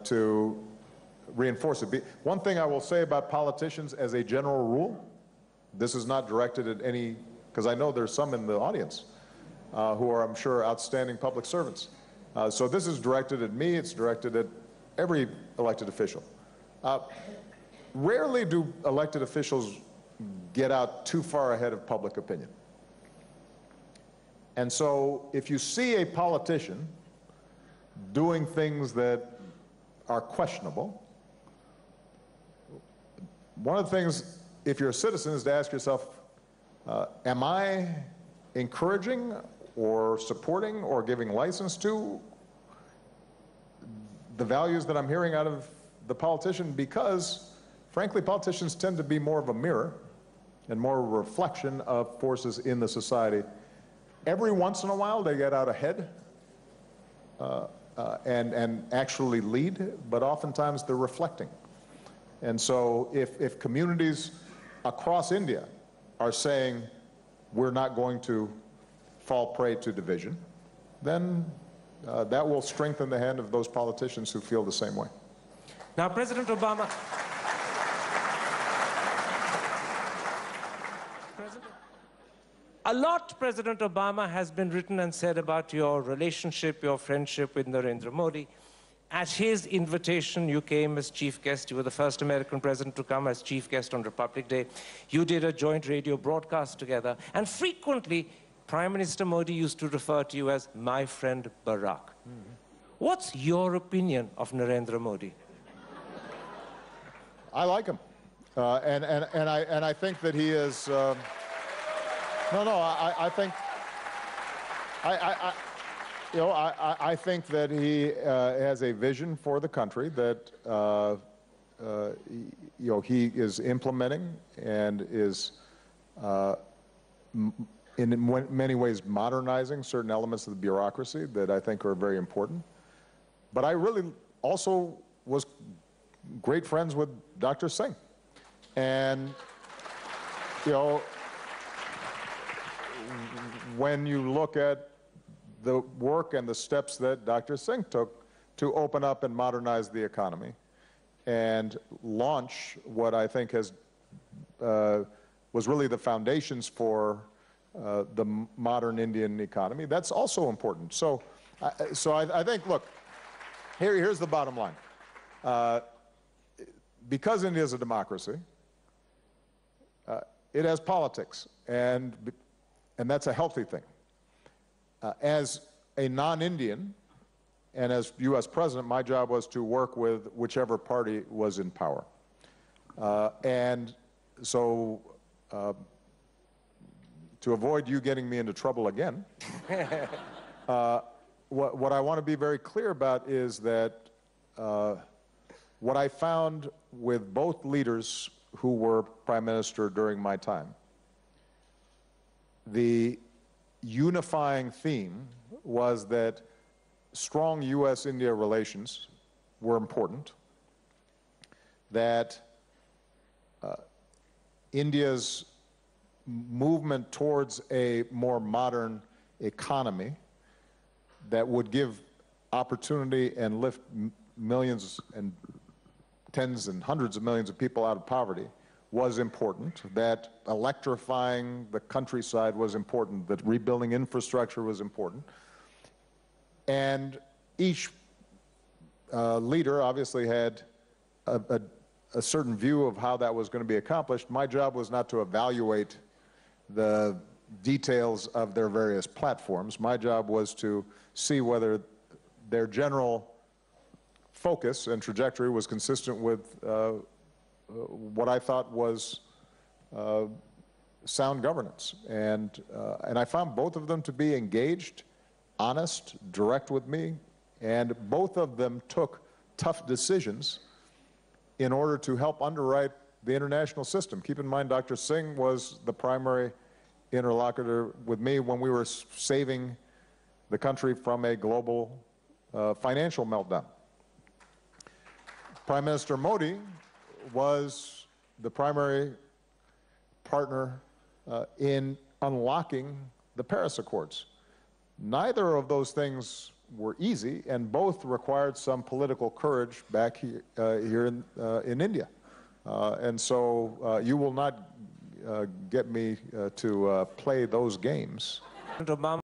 to reinforce it. One thing I will say about politicians as a general rule, this is not directed at any, because I know there's some in the audience who are, I'm sure, outstanding public servants. So this is directed at me, it's directed at every elected official. Rarely do elected officials get out too far ahead of public opinion. And so if you see a politician doing things that are questionable, one of the things, if you're a citizen, is to ask yourself, am I encouraging or supporting or giving license to the values that I'm hearing out of the politician? Because, frankly, politicians tend to be more of a mirror and more a reflection of forces in the society. Every once in a while, they get out ahead and actually lead, but oftentimes they're reflecting. And so if communities across India are saying we're not going to fall prey to division, then that will strengthen the hand of those politicians who feel the same way. Now, President Obama... A lot, President Obama, has been written and said about your relationship, your friendship with Narendra Modi. At his invitation, you came as chief guest. You were the first American president to come as chief guest on Republic Day. You did a joint radio broadcast together. And frequently, Prime Minister Modi used to refer to you as my friend Barack. What's your opinion of Narendra Modi? I like him. And I think that he is... I think that he has a vision for the country that he is implementing and is in many ways modernizing certain elements of the bureaucracy that I think are very important. But I really also was great friends with Dr. Singh, and when you look at the work and the steps that Dr. Singh took to open up and modernize the economy and launch what I think has was really the foundations for the modern Indian economy, that's also important. So I think, look, here's the bottom line. Because India is a democracy, it has politics, and that's a healthy thing. As a non-Indian and as U.S. president, my job was to work with whichever party was in power. And so to avoid you getting me into trouble again, what I want to be very clear about is that what I found with both leaders who were prime minister during my time, the unifying theme was that strong U.S.-India relations were important, that India's movement towards a more modern economy that would give opportunity and lift millions and tens and hundreds of millions of people out of poverty was important, that electrifying the countryside was important, that rebuilding infrastructure was important. And each leader obviously had a certain view of how that was going to be accomplished. My job was not to evaluate the details of their various platforms. My job was to see whether their general focus and trajectory was consistent with what I thought was sound governance. And I found both of them to be engaged, honest, direct with me, and both of them took tough decisions in order to help underwrite the international system. Keep in mind, Dr. Singh was the primary interlocutor with me when we were saving the country from a global financial meltdown. Prime Minister Modi was the primary partner in unlocking the Paris Accords. Neither of those things were easy, and both required some political courage back here in India. And so you will not get me to play those games. Obama